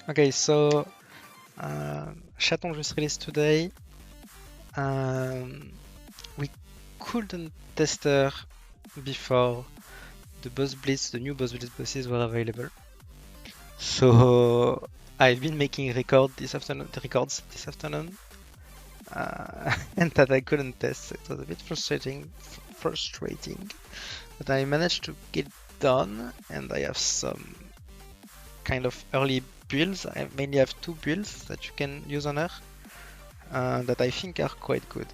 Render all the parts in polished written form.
Okay, so Chaton just released today. We couldn't test her before the Boss Blitz, the new Boss Blitz bosses were available. So I've been making records this afternoon, and that I couldn't test. It was a bit frustrating, but I managed to get it done, and I have some kind of early builds. I mainly have two builds that you can use on her that I think are quite good.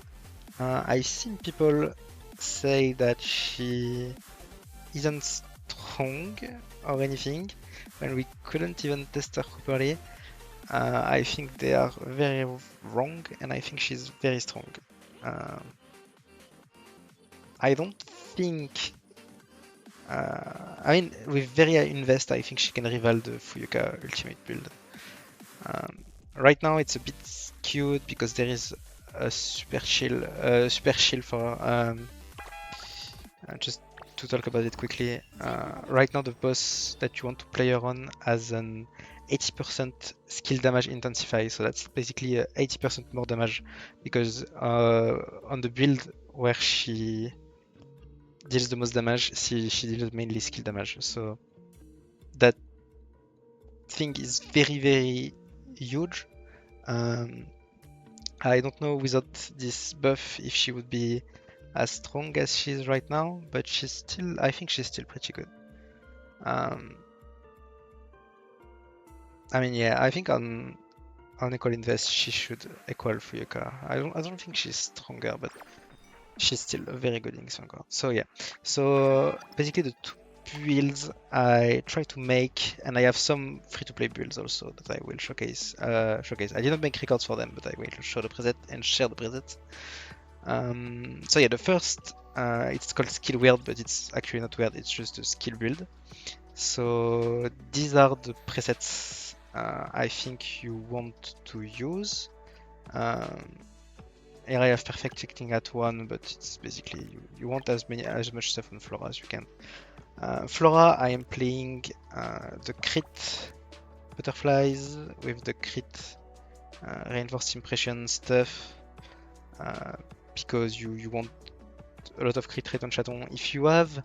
I've seen people say that she isn't strong or anything when we couldn't even test her properly. I think they are very wrong, and I think she's very strong. I don't think. I mean, with very high invest, I think she can rival the Fuyuka ultimate build. Right now, it's a bit skewed because there is a super shield for just to talk about it quickly. Right now, the boss that you want to play her on has an 80% skill damage intensify, so that's basically 80% more damage because on the build where she deals the most damage, she deals mainly skill damage. So that thing is very huge. I don't know without this buff if she would be as strong as she is right now, but I think she's still pretty good. I mean, yeah, I think on equal invest she should equal Fuyuka. I don't think she's stronger, but she's still a very good Inksong. So yeah, so basically the two builds I try to make, and I have some free-to-play builds also that I will showcase. I didn't make records for them, but I will show the preset and share the preset. So yeah, the first it's called skill weird, but it's actually not weird. It's just a skill build. So these are the presets I think you want to use. Here I have perfect checking at 1, but it's basically you want as much stuff on Flora as you can. Flora, I am playing the crit butterflies with the crit reinforced impression stuff because you want a lot of crit rate on Chaton. If you have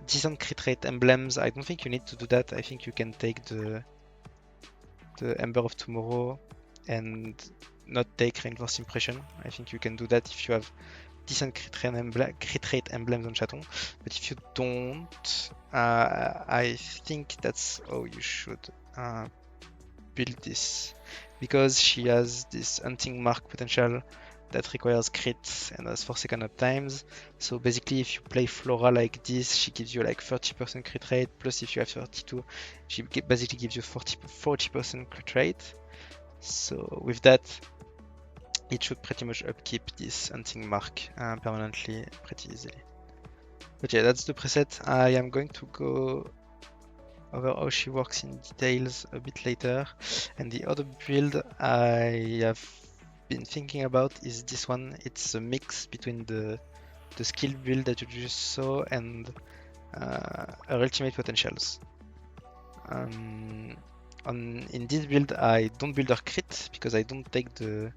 decent crit rate emblems, I don't think you need to do that. I think you can take the Ember of Tomorrow and not take reinforced impression. I think you can do that if you have decent crit rate emblems on Chaton. But if you don't, I think that's how you should build this, because she has this hunting mark potential that requires crit and has 4 second up times. So basically, if you play Flora like this, she gives you like 30% crit rate, plus if you have 32, she basically gives you 40% crit rate. So with that, it should pretty much upkeep this hunting mark permanently pretty easily. But yeah, that's the preset. I am going to go over how she works in details a bit later. And the other build I have been thinking about is this one. It's a mix between the skill build that you just saw and her ultimate potentials. In this build, I don't build her crit because I don't take the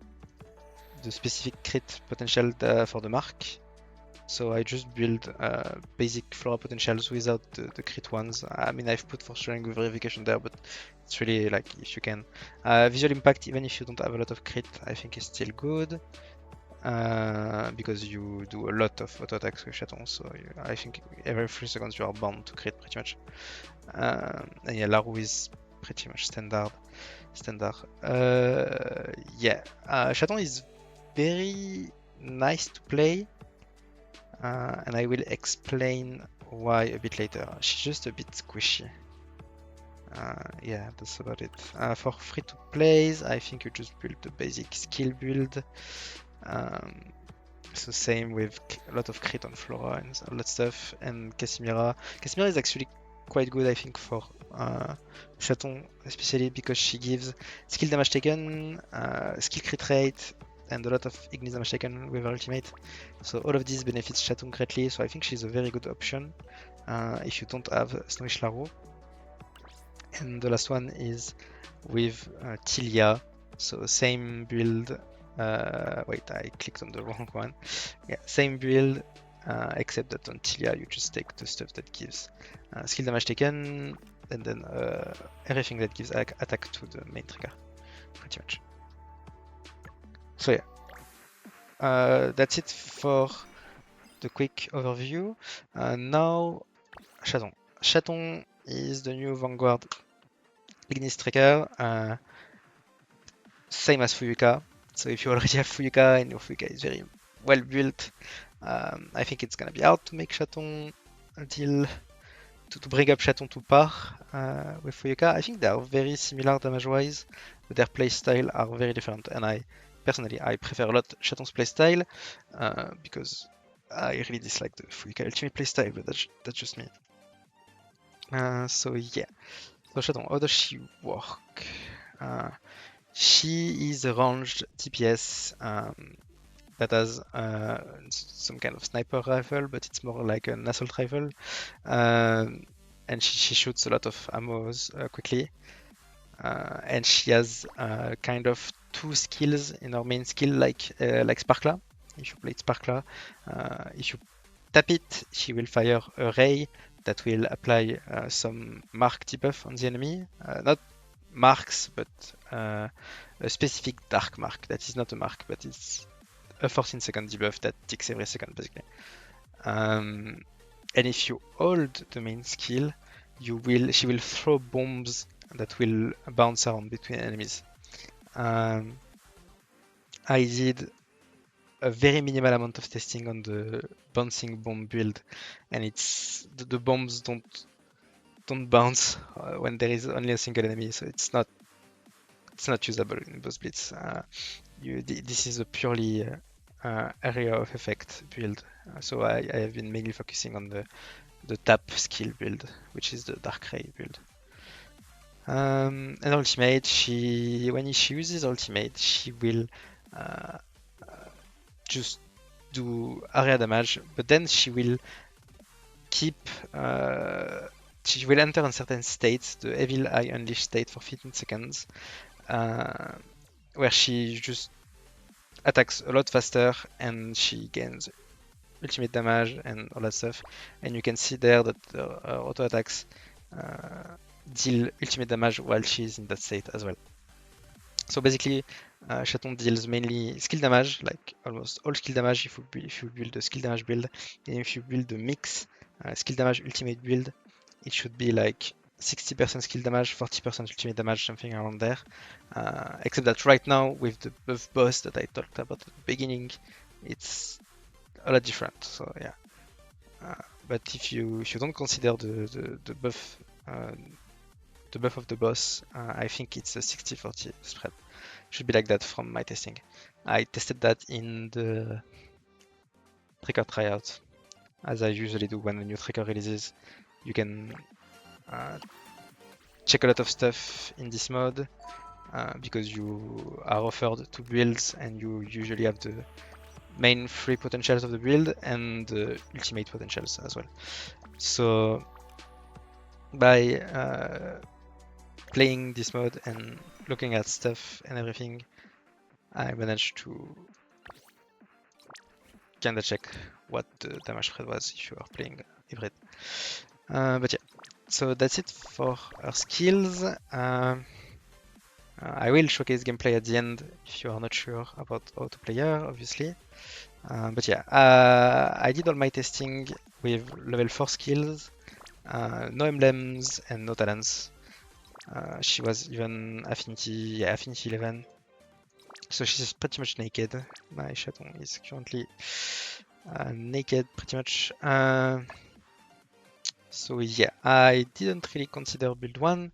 specific crit potential for the mark. So I just build basic Flora potentials without the crit ones. I mean, I've put Force Sharing with Verification there, but it's really like if you can. Visual Impact, even if you don't have a lot of crit, I think is still good. Because you do a lot of auto attacks with Chaton, so I think every 3 seconds you are bound to crit pretty much. And yeah, Larue is pretty much standard. Yeah, Chaton is very nice to play. And I will explain why a bit later. She's just a bit squishy. Yeah, that's about it. For free to plays, I think you just build the basic skill build. So same with a lot of crit on Flora and all that stuff. And Casimira. Casimira is actually quite good, I think, for Chaton, especially because she gives skill damage taken, skill crit rate, and a lot of Ignis damage taken with her ultimate. So all of these benefits Chaton greatly, so I think she's a very good option if you don't have Snowish Larue. And the last one is with Tilia. So same build. Wait, I clicked on the wrong one. Yeah, same build, except that on Tilia you just take the stuff that gives skill damage taken, and then everything that gives attack to the main trigger, pretty much. So yeah, that's it for the quick overview. Now, Chaton. Chaton is the new Vanguard Ignis Tracker, same as Fuyuka. So if you already have Fuyuka and your Fuyuka is very well built, I think it's gonna be hard to make Chaton until to bring up Chaton to par with Fuyuka. I think they are very similar damage-wise, but their playstyle are very different. And I personally prefer a lot Chaton's playstyle because I really dislike the Fuyuka ultimate playstyle, but that's just me. So yeah. So Chaton, how does she work? She is a ranged DPS that has some kind of sniper rifle, but it's more like an assault rifle. And she shoots a lot of ammos quickly. And she has kind of two skills in her main skill, like Sparkla. If you play Sparkla, if you tap it, she will fire a ray that will apply some mark debuff on the enemy. Not marks, but a specific dark mark that is not a mark, but it's a 14-second debuff that ticks every second, basically. And if you hold the main skill, she will throw bombs that will bounce around between enemies. I did a very minimal amount of testing on the bouncing bomb build, and it's the bombs don't bounce when there is only a single enemy, so it's not usable in boss blitz. This is a purely area of effect build, so I have been mainly focusing on the tap skill build, which is the Dark Ray build. And ultimate, when she uses ultimate, she will just do area damage, but then she will keep. She will enter in certain states, the Evil Eye Unleashed state for 15 seconds, where she just attacks a lot faster and she gains ultimate damage and all that stuff. And you can see there that auto attacks deal ultimate damage while she's in that state as well. So basically, Chaton deals mainly skill damage, like almost all skill damage if you build a skill damage build. And if you build a mix skill damage ultimate build, it should be like 60% skill damage, 40% ultimate damage, something around there. Except that right now, with the buff boss that I talked about at the beginning, it's a lot different. So yeah. But if you don't consider the buff of the boss, I think it's a 60-40 spread. Should be like that from my testing. I tested that in the tracker tryout, as I usually do when a new tracker releases. You can check a lot of stuff in this mode because you are offered two builds and you usually have the main three potentials of the build and the ultimate potentials as well. So by playing this mode and looking at stuff and everything, I managed to kinda check what the damage spread was if you are playing hybrid. But yeah, so that's it for her skills. I will showcase gameplay at the end if you are not sure about how to play her, obviously. But yeah, I did all my testing with level 4 skills, no emblems and no talents. She was even affinity 11. So she's pretty much naked. My Chaton is currently naked, pretty much. So yeah, I didn't really consider build 1,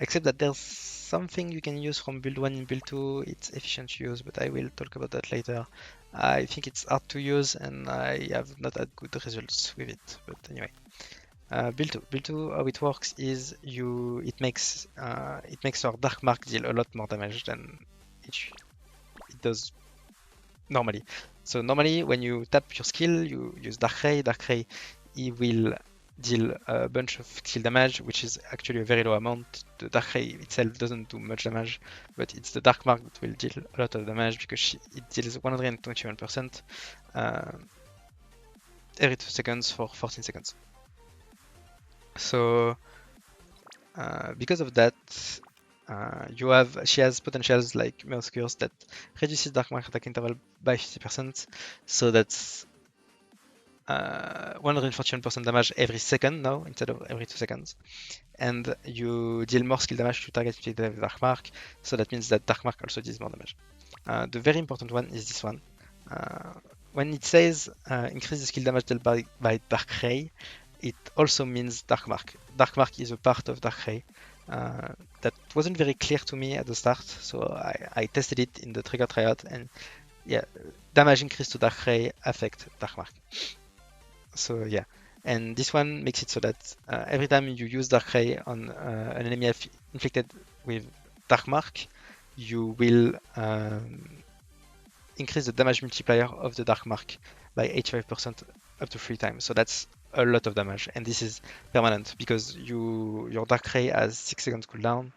except that there's something you can use from build 1 in build 2. It's efficient use, but I will talk about that later. I think it's hard to use and I have not had good results with it, but anyway. Build 2, how it works is it makes our Dark Mark deal a lot more damage than it does normally. So normally when you tap your skill, you use Dark Ray. Dark Ray, he will deal a bunch of skill damage, which is actually a very low amount. The Dark Ray itself doesn't do much damage, but it's the Dark Mark that will deal a lot of damage because it deals 121% every 2 seconds for 14 seconds. So because of that, she has potentials like Mirror's Curse that reduces Dark Mark attack interval by 50%, so that's 141% damage every second now instead of every 2 seconds. And you deal more skill damage to target with Dark Mark, so that means that Dark Mark also deals more damage. The very important one is this one. When it says increase the skill damage dealt by Dark Ray, it also means Dark Mark. Dark Mark is a part of Dark Ray. That wasn't very clear to me at the start, so I tested it in the trigger tryout, and yeah, damage increase to Dark Ray affect Dark Mark. So yeah, and this one makes it so that every time you use Dark Ray on an enemy inflicted with Dark Mark, you will increase the damage multiplier of the Dark Mark by 85% up to 3 times. So that's a lot of damage, and this is permanent because your Dark Ray has 6 seconds cooldown,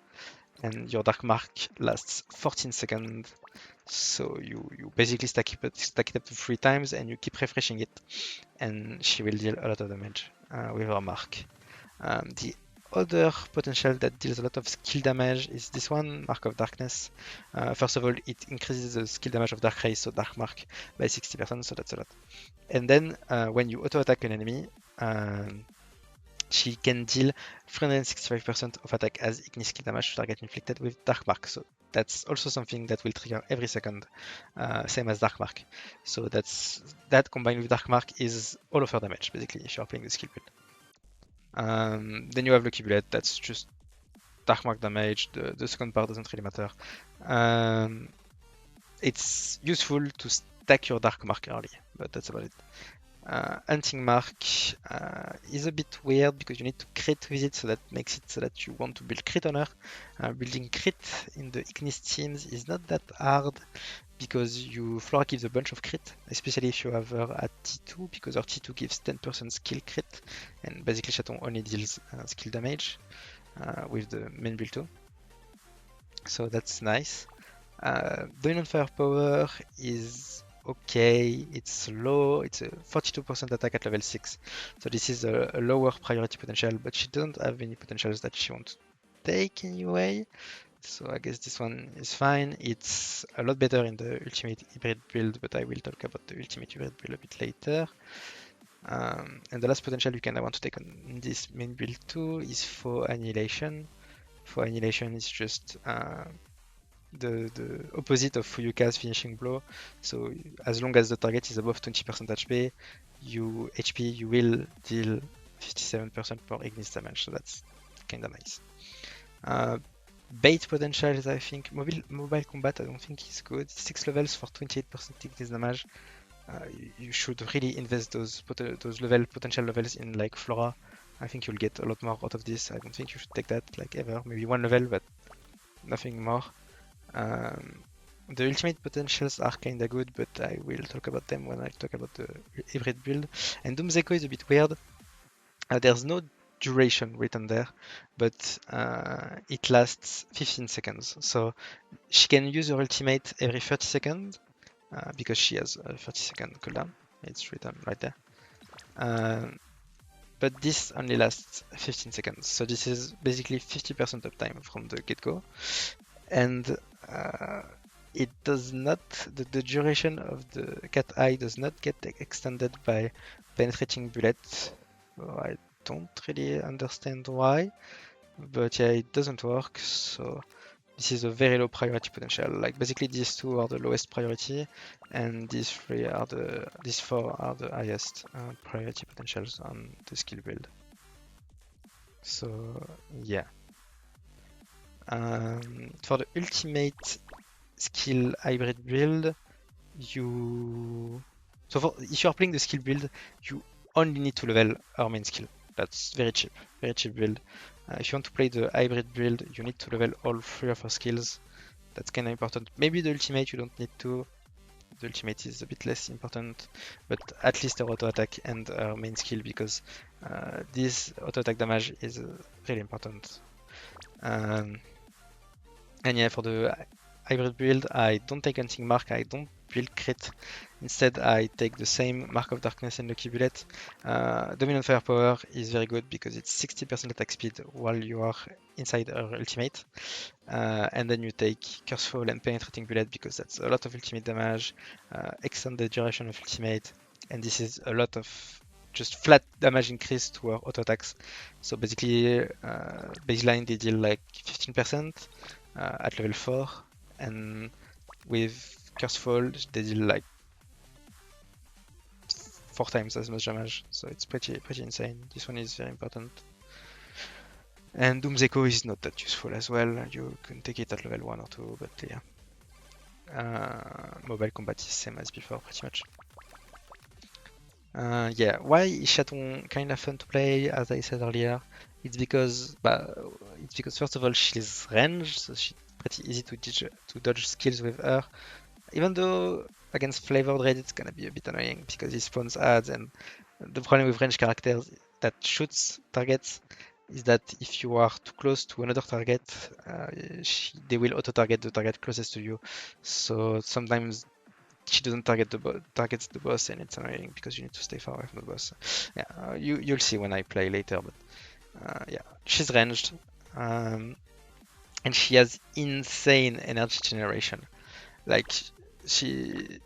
and your Dark Mark lasts 14 seconds. So you basically stack it up to 3 times, and you keep refreshing it, and she will deal a lot of damage with her mark. The other potential that deals a lot of skill damage is this one, Mark of Darkness. First of all, it increases the skill damage of Dark Ray, so Dark Mark, by 60%, so that's a lot. And then when you auto-attack an enemy, she can deal 365% of attack as ignis skill damage to target inflicted with Dark Mark. So that's also something that will trigger every second, same as Dark Mark. So that combined with Dark Mark is all of her damage, basically, if you're playing the skill build. Then you have Lucky Bullet, that's just Dark Mark damage. The second part doesn't really matter. It's useful to stack your Dark Mark early, but that's about it. Hunting Mark is a bit weird because you need to crit with it, so that makes it so that you want to build crit on her. Building crit in the Ignis teams is not that hard because Flora gives a bunch of crit, especially if you have her at T2, because her T2 gives 10% skill crit, and basically Chaton only deals skill damage with the main build too. So that's nice. Dominant Firepower is okay, it's low, it's a 42% attack at level 6, so this is a lower priority potential, but she doesn't have any potentials that she wants to take anyway, so I guess this one is fine. It's a lot better in the Ultimate Hybrid build, but I will talk about the Ultimate Hybrid build a bit later. And the last potential you can want to take on this main build too is Foe Annihilation. Foe Annihilation is just the opposite of Fuyuka's finishing blow. So as long as the target is above 20% HP, you will deal 57% more Ignis damage. So that's kind of nice. Bait potentials, I think mobile combat, I don't think is good. 6 levels for 28% Ignis damage. You should really invest those potential levels in like Flora. I think you'll get a lot more out of this. I don't think you should take that like ever. Maybe 1 level, but nothing more. The ultimate potentials are kinda good, but I will talk about them when I talk about the hybrid build. And Doom's Echo is a bit weird. There's no duration written there, but it lasts 15 seconds. So she can use her ultimate every 30 seconds because she has a 30-second cooldown. It's written right there. But this only lasts 15 seconds. So this is basically 50% uptime from the get-go. And it does not, the duration of the cat eye does not get extended by penetrating bullet. I don't really understand why, but yeah, it doesn't work. So this is a very low priority potential. Like basically these two are the lowest priority, and these four are the highest priority potentials on the skill build. So yeah. For the ultimate skill hybrid build, if you are playing the skill build, you only need to level our main skill. That's very cheap build. If you want to play the hybrid build, you need to level all 3 of our skills. That's kind of important. Maybe the ultimate you don't need to, the ultimate is a bit less important, but at least her auto attack and her main skill, because this auto attack damage is really important. And yeah, for the hybrid build, I don't take Hunting Mark, I don't build crit. Instead, I take the same Mark of Darkness and Lucky Bullet. Dominant Firepower is very good because it's 60% attack speed while you are inside her ultimate. And then you take Cursefall and Penetrating Bullet because that's a lot of ultimate damage, extended duration of ultimate, and this is a lot of just flat damage increase to her auto attacks. So basically, baseline they deal like 15% at level 4, and with Cursefall they deal like 4 times as much damage. So it's pretty insane. This one is very important. And Doom's Echo is not that useful as well. You can take it at level 1 or 2, but yeah. Mobile combat is same as before, pretty much. Yeah, why is Chaton kind of fun to play? As I said earlier, it's because first of all she's ranged, so she's pretty easy to dodge skills with her. Even though against flavored raid it's gonna be a bit annoying because he spawns ads, and the problem with ranged characters that shoots targets is that if you are too close to another target, they will auto-target the target closest to you. So sometimes she doesn't targets the boss, and it's annoying because you need to stay far away from the boss. Yeah, you'll see when I play later, but yeah, she's ranged, and she has insane energy generation. Like she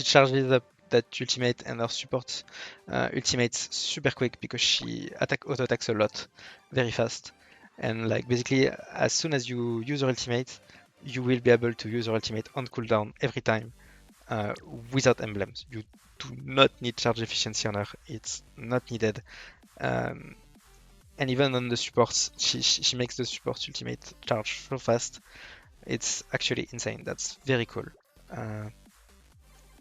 charges up that ultimate, and her support ultimates super quick because she auto attacks a lot very fast, and like basically as soon as you use her ultimate, you will be able to use her ultimate on cooldown every time without emblems. You do not need charge efficiency on her, it's not needed. And even on the supports, she makes the support ultimate charge so fast. It's actually insane. That's very cool.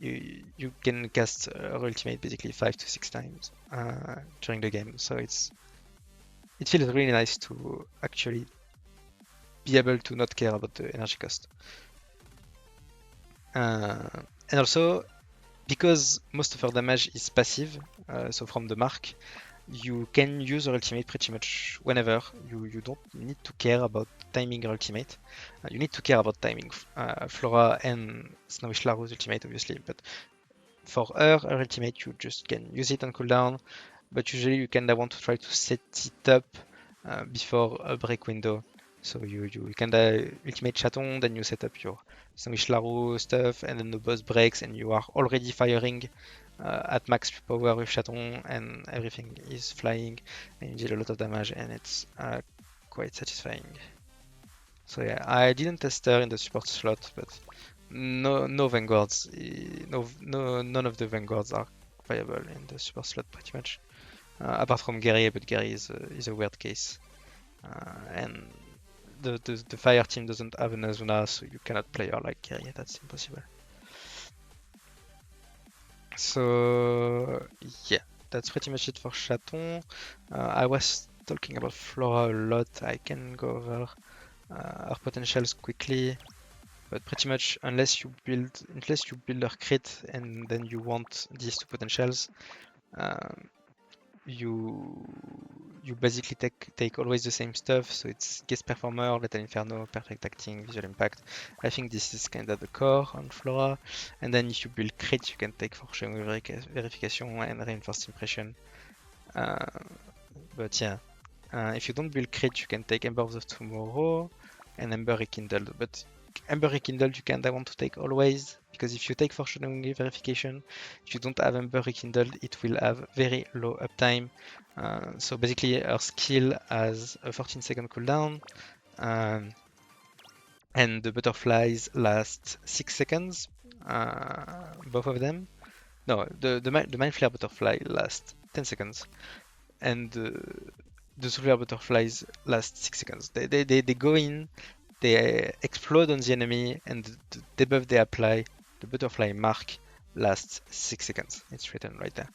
You can cast her ultimate basically 5 to 6 times during the game, so it feels really nice to actually be able to not care about the energy cost. And also, because most of her damage is passive, so from the mark, you can use her ultimate pretty much whenever. You don't need to care about timing her ultimate. You need to care about timing Flora and Snowish Laru's ultimate, obviously, but for her ultimate, you just can use it on cooldown, but usually you kind of want to try to set it up before a break window. So you kind of ultimate Chaton, then you set up your Snowish Laru stuff, and then the boss breaks, and you are already firing at max power with Chaton, and everything is flying, and you deal a lot of damage, and it's quite satisfying. So yeah, I didn't test her in the support slot, but no vanguards, none of the vanguards are viable in the support slot pretty much, apart from Gary, but Gary is a weird case, and the fire team doesn't have an Azuna, so you cannot play her like Gary. That's impossible. So yeah, that's pretty much it for Chaton. I was talking about Flora a lot. I can go over her potentials quickly, but pretty much unless you build her crit and then you want these two potentials, you basically take always the same stuff. So it's Guest Performer, Lethal Inferno, Perfect Acting, Visual Impact. I think this is kind of the core on Flora. And then if you build crit, you can take Foreshadowing Verification and Reinforced Impression. But yeah, if you don't build crit, you can take Embers of Tomorrow and Ember Rekindled. But Ember Rekindled you kinda want to take always, because if you take Foreshadowing Verification, if you don't have Ember Rekindled, it will have very low uptime. So basically her skill has a 14-second cooldown, and the butterflies last 6 seconds, both of them. No, the Mind Flare butterfly lasts 10 seconds, and the Solar butterflies last 6 seconds. They go in, they explode on the enemy, and the debuff they apply, the butterfly mark, lasts 6 seconds. It's written right there.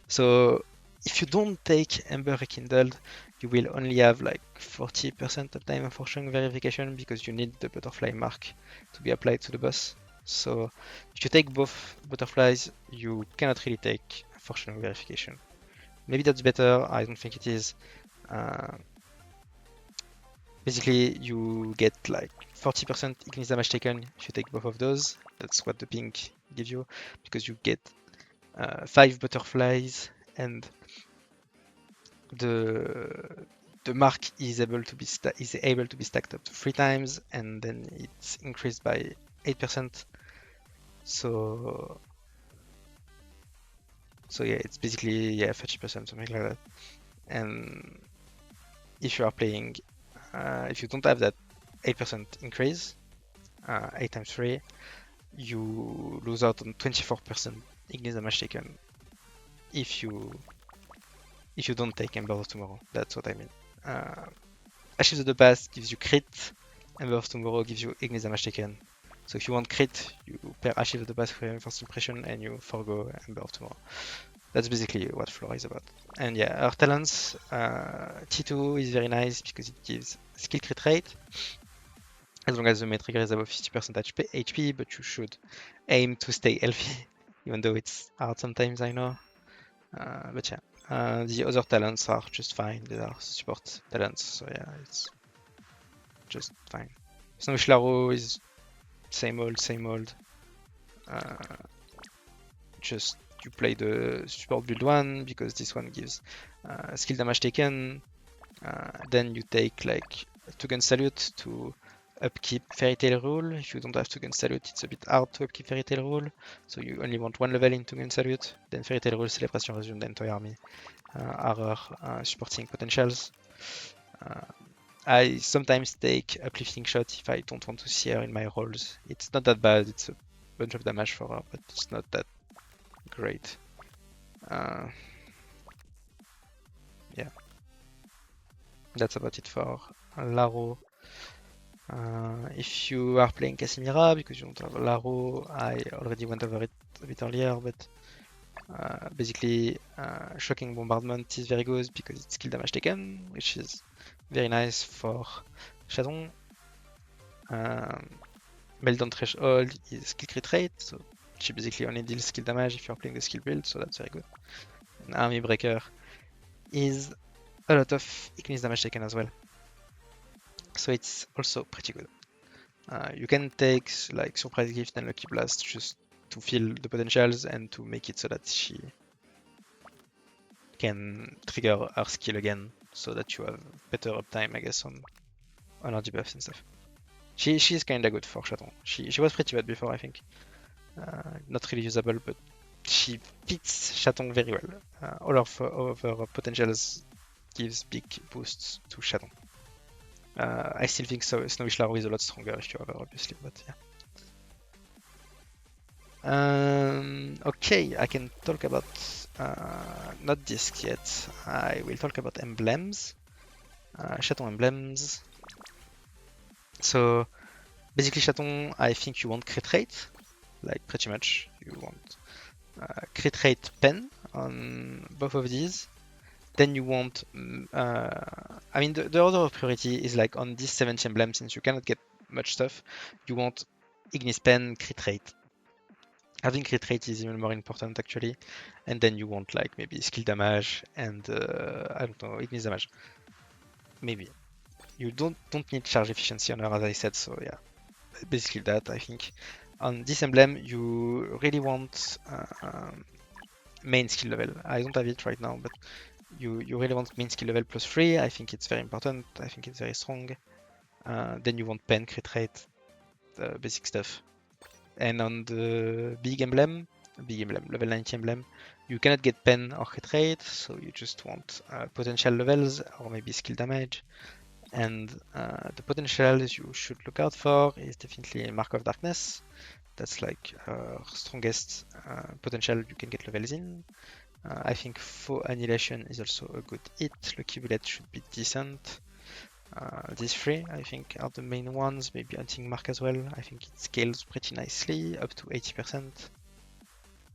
So if you don't take Ember Rekindled, you will only have like 40% uptime for showing verification because you need the butterfly mark to be applied to the boss. So if you take both butterflies, you cannot really take for showing verification. Maybe that's better. I don't think it is. Basically, you get like 40% ignis damage taken if you take both of those. That's what the pink gives you because you get 5 butterflies and the mark is able to be stacked up to 3 times, and then it's increased by 8%. So yeah, it's basically 30%, something like that. And if you are playing, if you don't have that 8% increase, 8 times 3, you lose out on 24% ignis damage taken if you don't take Ember of Tomorrow. That's what I mean. Ashes of the Past gives you crit, Ember of Tomorrow gives you ignis damage taken. So if you want crit, you pair Ashes of the Past for first impression and you forgo Ember of Tomorrow. That's basically what Flora is about. And yeah, her talents, T2 is very nice because it gives skill crit rate, as long as the main trigger is above 50% HP, but you should aim to stay healthy, even though it's hard sometimes, I know. But yeah, the other talents are just fine. They are support talents, so yeah, it's just fine. Snowish Laro is same old. Just you play the support build one because this one gives skill damage taken. Then you take like Tugun Salute to upkeep Fairy Tail Rule. If you don't have Tugun Salute, it's a bit hard to upkeep Fairy Tail Rule, so you only want 1 level in Tugun Salute. Then Fairy Tail Rule Celebration resume the entire army. Are supporting potentials. I sometimes take Uplifting Shot if I don't want to see her in my rolls. It's not that bad, it's a bunch of damage for her, but it's not that great. Yeah, that's about it for Laro. If you are playing Casimira, because you don't have Laro, I already went over it a bit earlier, but basically Shocking Bombardment is very good because it's skill damage taken, which is very nice for Shadon. Meltdown Threshold is skill crit rate, so she basically only deals skill damage if you're playing the skill build, so that's very good. And Army Breaker is a lot of ignis damage taken as well, so it's also pretty good. You can take like Surprise Gift and Lucky Blast just to fill the potentials and to make it so that she can trigger her skill again, so that you have better uptime, I guess, on her debuffs and stuff. She's kinda good for Chaton. She was pretty bad before, I think. Not really usable, but she fits Chaton very well. All of her potentials gives big boosts to Chaton. I still think Snowish Laro is a lot stronger if you have her, obviously, but yeah. Okay, I can talk about not discs yet. I will talk about emblems, Chaton emblems. So basically, Chaton, I think you want crit rate, like pretty much. You want crit rate pen on both of these. Then you want, I mean, the order of priority is like on this 70 emblem, since you cannot get much stuff, you want Ignis Pen, crit rate. Having crit rate is even more important actually, and then you want like maybe skill damage and I don't know, ignis damage. Maybe you don't need charge efficiency on her, as I said. So yeah, basically that I think. On this emblem, you really want main skill level. I don't have it right now, but you really want main skill level +3. I think it's very important. I think it's very strong. Then you want pen, crit rate, the basic stuff. And on the big emblem, level 90 emblem, you cannot get pen or crit rate, so you just want potential levels or maybe skill damage. And the potentials you should look out for is definitely Mark of Darkness. That's like strongest potential you can get levels in. I think Faux Annihilation is also a good hit. Lucky Bullet should be decent. These three, I think, are the main ones. Maybe Hunting Mark as well. I think it scales pretty nicely, up to 80%.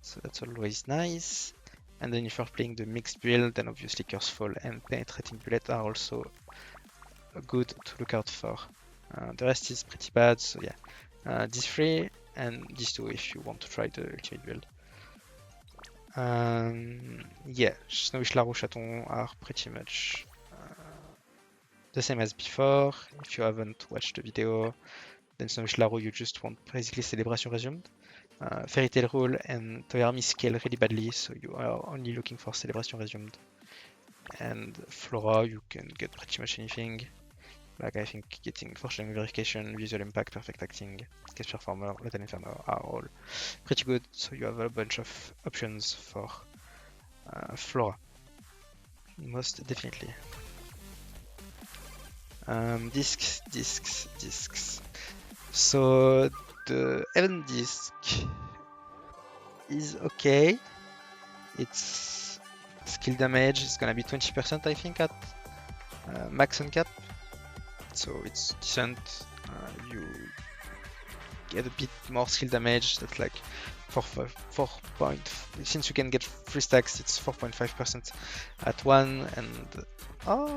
So that's always nice. And then if you're playing the mixed build, then obviously Curse Fall and Penetrating Bullet are also good to look out for. The rest is pretty bad, so yeah. These three and these two if you want to try the ultimate build. Yeah, Snowish Laro Chaton are pretty much the same as before. If you haven't watched the video, then Snowish Laro you just want basically Celebration Resumed. Fairy Tail Rule and Toyarmi scale really badly, so you are only looking for Celebration Resumed. And Flora, you can get pretty much anything. Like I think getting Foreshadowing Verification, Visual Impact, Perfect Acting, Case Performer, Lethal Inferno are all pretty good, so you have a bunch of options for Flora. Most definitely. Discs. So the Heaven disc is okay. Its skill damage is gonna be 20%, I think, at max uncap. So it's decent. You get a bit more skill damage. That's like 4 point. Since you can get 3 stacks, it's 4.5% at 1, and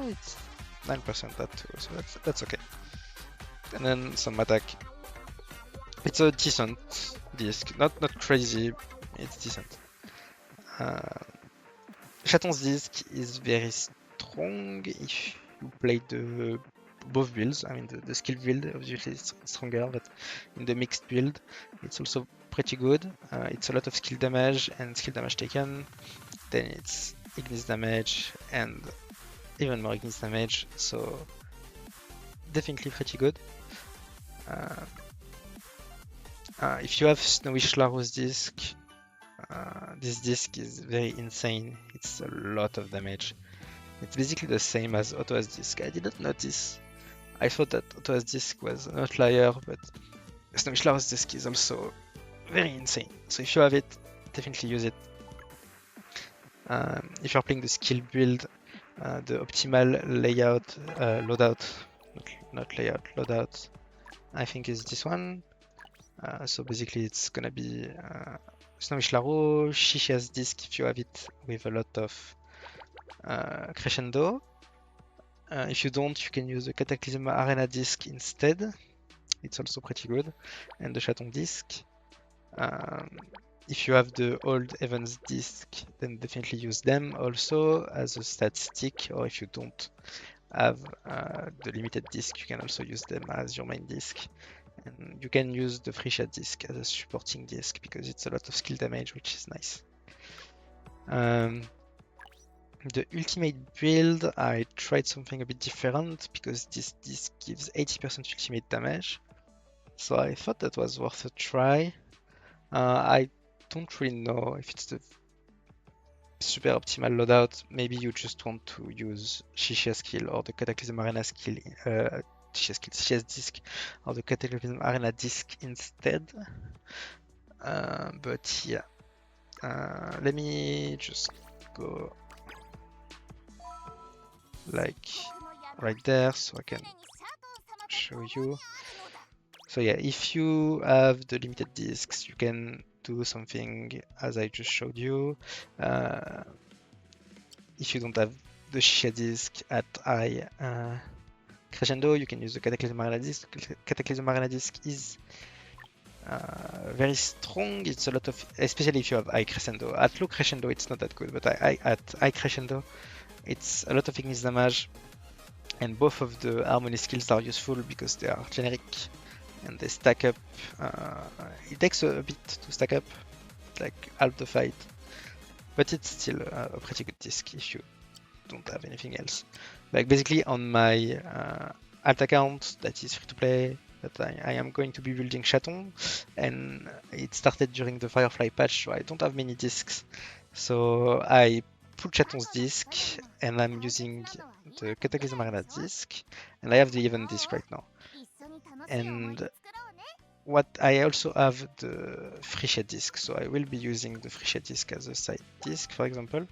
it's 9% at 2. So that's okay. And then some attack. It's a decent disc, not crazy. It's decent. Chaton's disc is very strong if you play both builds. I mean, the skill build obviously is stronger, but in the mixed build, it's also pretty good. It's a lot of skill damage and skill damage taken. Then it's Ignis damage and even more Ignis damage. So definitely pretty good. If you have Snowish Laro's disc, this disc is very insane. It's a lot of damage. It's basically the same as Otto's disc. I didn't notice. I thought that Otto's disc was an outlier, but Snowish Laro's disc is also very insane. So if you have it, definitely use it. If you're playing the skill build, the optimal layout, loadout, not layout, loadout, I think is this one. So basically it's gonna be Snowish Laro, Shishia's disc if you have it with a lot of Crescendo. If you don't, you can use the Cataclysm Arena disc instead. It's also pretty good. And the Chaton disc. If you have the old Evans disc, then definitely use them also as a statistic, or if you don't have the limited disc, you can also use them as your main disc. And you can use the Frisha disc as a supporting disc because it's a lot of skill damage, which is nice. The ultimate build, I tried something a bit different because this disc gives 80% ultimate damage. So I thought that was worth a try. I don't really know if it's the super optimal loadout. Maybe you just want to use Shishia skill or the Cataclysm Arena skill, Shishia's disc or the Cataclysm Arena disc instead. But yeah, let me just go like right there so I can show you. So yeah, if you have the limited discs, you can do something as I just showed you. If you don't have the Shisha disc at high crescendo, you can use the Cataclysm Arena disc. Cataclysm Arena disc is very strong. It's a lot of, especially if you have high crescendo. At low crescendo, it's not that good, but at high crescendo, it's a lot of Ignis damage. And both of the harmony skills are useful because they are generic and they stack up. It takes a bit to stack up, like half the fight, but it's still a pretty good disc if you don't have anything else. Like basically on my alt account that is free to play, that I am going to be building Chaton, and it started during the Firefly patch, so I don't have many discs. So I put Chaton's disc, and I'm using the Cataclysm Arena disc, and I have the Even disc right now. And what I also have the Frisha disc, so I will be using the Frisha disc as a side disc, for example.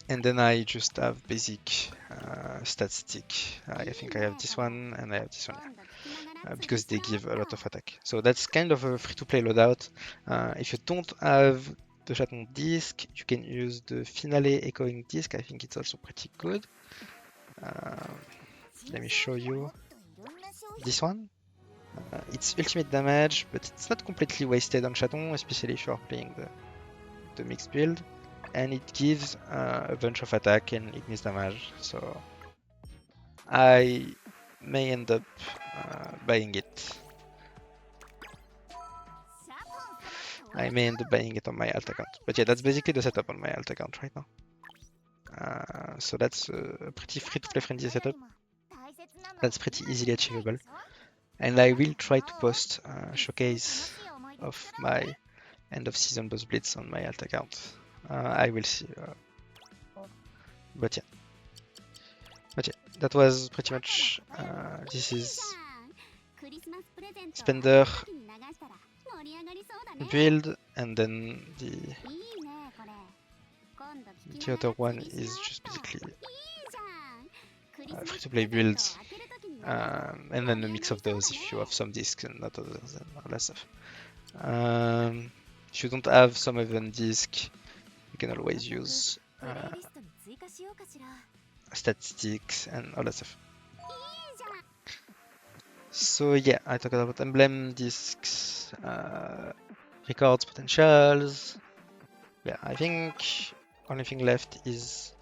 And then I just have basic statistic. I think I have this one and I have this one because they give a lot of attack. So that's kind of a free-to-play loadout. If you don't have the Chaton disc. You can use the Finale Echoing disc. I think it's also pretty good. Let me show you this one. It's ultimate damage, but it's not completely wasted on Chaton, especially if you are playing the mixed build. And it gives a bunch of attack and ignis damage, so I may end up buying it. I may end up buying it on my alt account. But yeah, that's basically the setup on my alt account right now. So that's a pretty free-to-play friendly setup. That's pretty easily achievable. And I will try to post a showcase of my end of season boss blitz on my alt account. I will see. But yeah, that was pretty much. This is Spender build, and then the other one is just basically free-to-play builds, and then a mix of those if you have some discs and not others and all that stuff. If you don't have some of them disc, you can always use statistics and all that stuff. So yeah, I talked about emblem, discs, records, potentials. Yeah, I think only thing left is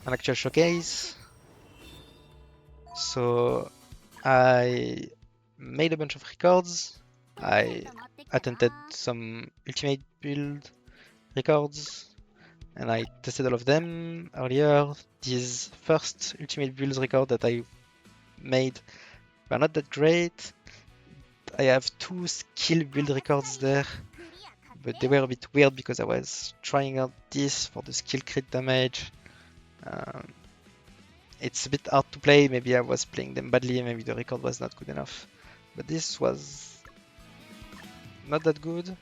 an actual showcase. So I made a bunch of records. I attempted some ultimate build records, and I tested all of them earlier. These first ultimate builds record that I made were not that great. I have 2 skill build records there, but they were a bit weird because I was trying out this for the skill crit damage. It's a bit hard to play, maybe I was playing them badly, maybe the record was not good enough. But this was not that good.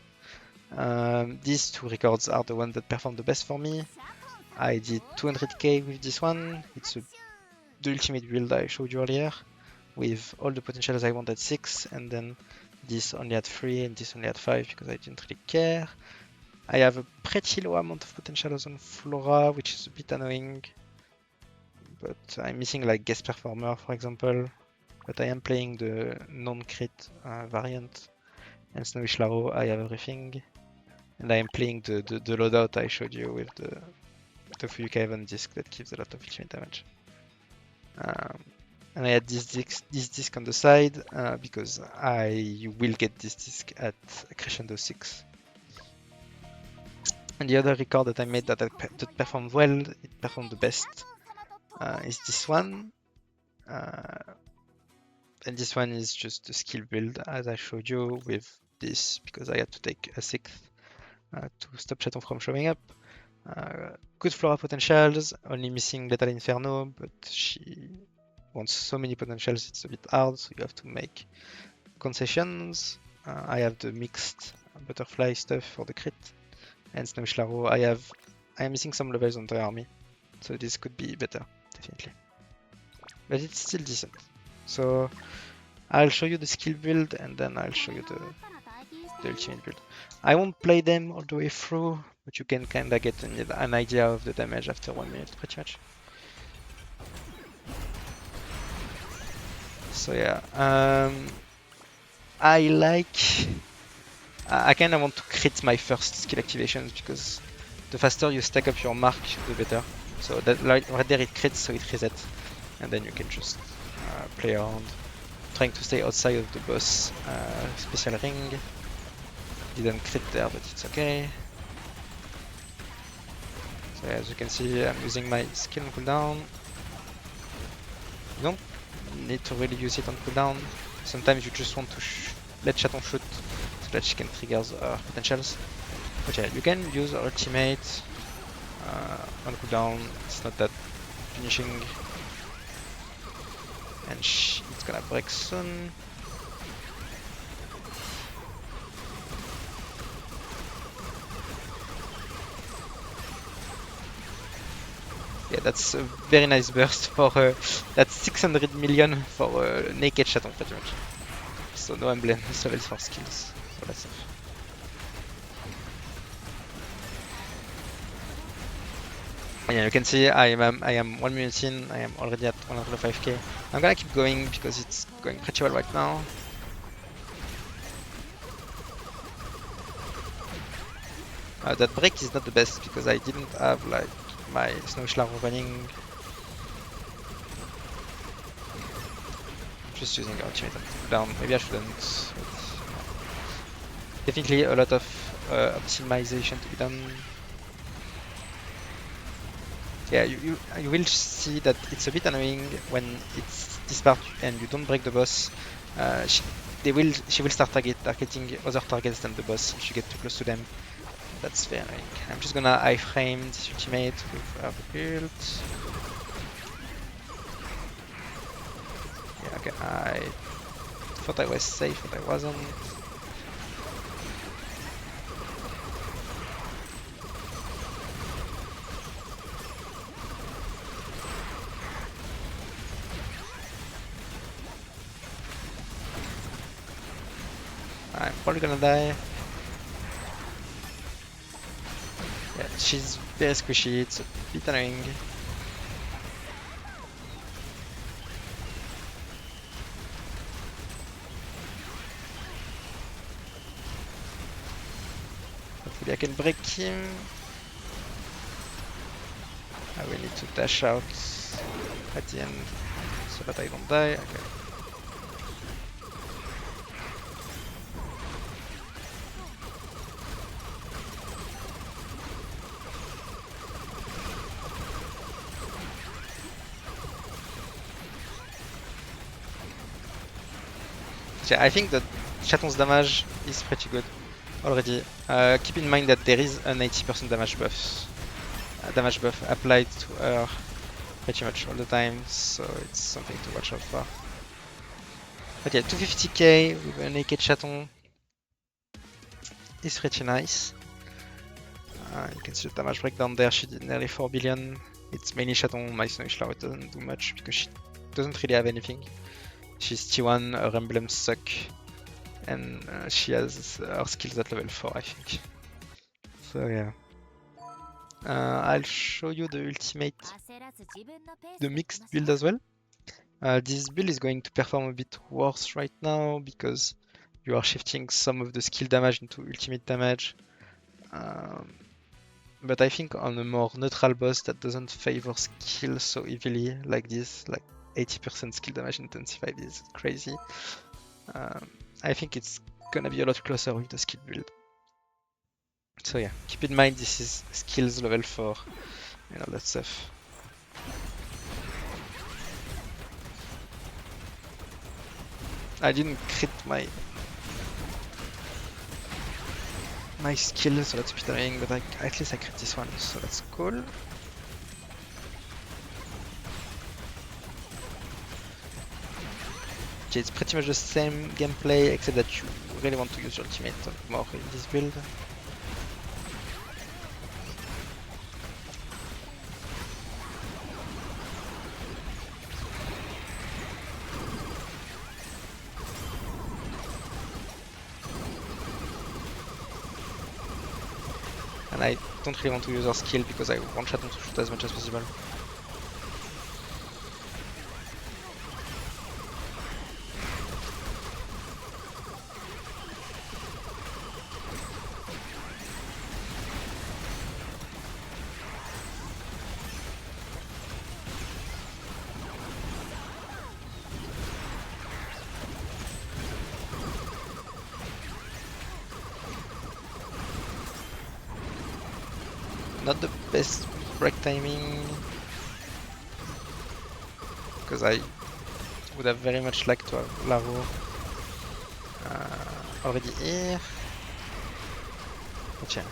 These 2 records are the ones that performed the best for me. I did 200k with this one. It's the ultimate build I showed you earlier, with all the potentials I wanted 6, and then this only had 3 and this only had 5 because I didn't really care. I have a pretty low amount of potentials on Flora, which is a bit annoying, but I'm missing like guest performer, for example. But I am playing the non-crit variant, and Snowish Laro I have everything, and I am playing the loadout I showed you with the Fuyuka Heaven disc that gives a lot of ultimate damage. And I had this disc on the side because I will get this disc at Crescendo 6. And the other record that I made that performed well, it performed the best, is this one. And this one is just a skill build as I showed you with this because I had to take a 6th to stop Chaton from showing up. Good Flora potentials, only missing Lethal Inferno, but she wants so many potentials it's a bit hard, so you have to make concessions. I have the mixed butterfly stuff for the crit, and Snowish Laro I am missing some levels on the army, so this could be better, definitely. But it's still decent. So I'll show you the skill build and then I'll show you the ultimate build. I won't play them all the way through, but you can kinda get an idea of the damage after 1 minute, pretty much. So yeah, I kinda want to crit my first skill activations because the faster you stack up your mark, the better. So that right there it crits, so it resets, and then you can just play around, trying to stay outside of the boss special ring. Didn't crit there, but it's okay. So as you can see, I'm using my skill on cooldown. You don't need to really use it on cooldown. Sometimes you just want to let Chaton shoot so that she can trigger her potentials. But yeah, you can use ultimate on cooldown. It's not that punishing. And it's gonna break soon. Yeah, that's a very nice burst for that's 600 million for naked Chaton pretty much. So no emblems, levels for skills, all that stuff. And yeah, you can see I am 1 minute in, I am already at 105k. I'm gonna keep going because it's going pretty well right now. That break is not the best because I didn't have like my Snow Schlarv running. I'm just using ultimate down. Maybe I shouldn't. Definitely a lot of optimization to be done. Yeah, you will see that it's a bit annoying when it's this part and you don't break the boss. She will start targeting other targets than the boss if you get too close to them. That's very annoying. I'm just gonna iframe this ultimate with our build. Yeah, okay, I thought I was safe, but I wasn't. I'm probably gonna die. Yeah, she's very squishy, it's a bit annoying. Hopefully I can break him. I will need to dash out at the end so that I don't die. Okay. I think that Chaton's damage is pretty good already. Keep in mind that there is an 80% damage buff applied to her pretty much all the time, so it's something to watch out for. But yeah, 250k with a naked Chaton is pretty nice. You can see the damage breakdown there, she did nearly 4 billion. It's mainly Chaton, my Snow Schlarv doesn't do much because she doesn't really have anything. She's T1, her emblems suck, and she has her skills at level 4, I think. So yeah. I'll show you the ultimate, the mixed build as well. This build is going to perform a bit worse right now because you are shifting some of the skill damage into ultimate damage. But I think on a more neutral boss that doesn't favor skill so heavily like this, like 80% skill damage intensified is crazy. I think it's gonna be a lot closer with the skill build. So yeah, keep in mind this is skills level 4 and all that stuff. I didn't crit my skill, so that's a bit annoying, but at least I crit this one, so that's cool. Okay, it's pretty much the same gameplay, except that you really want to use your ultimate more in this build. And I don't really want to use her skill because I want Chaton to shoot as much as possible. Not the best break timing, because I would have very much liked to have Laro already here. But yeah.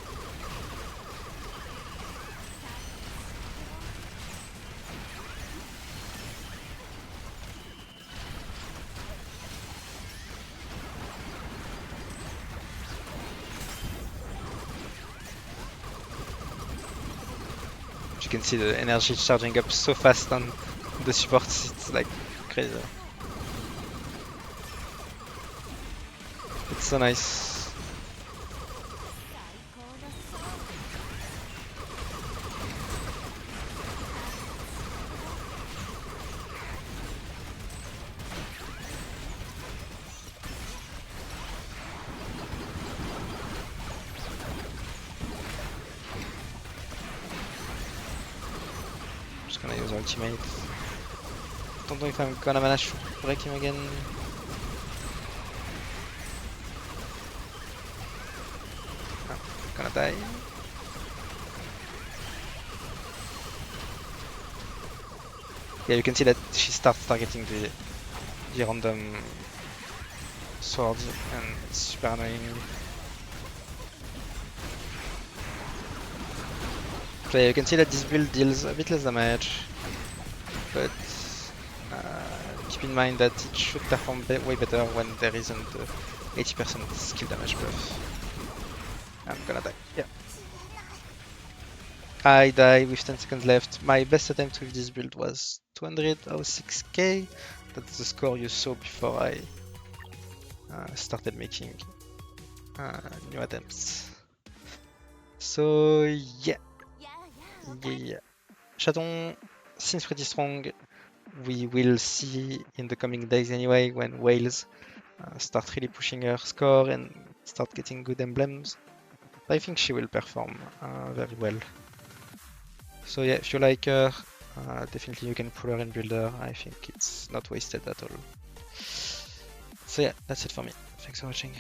You can see the energy charging up so fast on the supports, it's like crazy. It's so nice. Just gonna use ultimate. Don't know if I'm gonna manage to break him again. Oh, gonna die. Yeah, you can see that she starts targeting the random swords and it's super annoying. So yeah, you can see that this build deals a bit less damage, but keep in mind that it should perform way better when there isn't 80% skill damage buff. I'm gonna die, yeah. I die with 10 seconds left. My best attempt with this build was 206k. That's the score you saw before I started making new attempts. So yeah. Chaton seems pretty strong. We will see in the coming days anyway when Wales start really pushing her score and start getting good emblems. I think she will perform very well. So yeah, if you like her, definitely you can pull her in builder. I think it's not wasted at all. So yeah, that's it for me. Thanks for watching.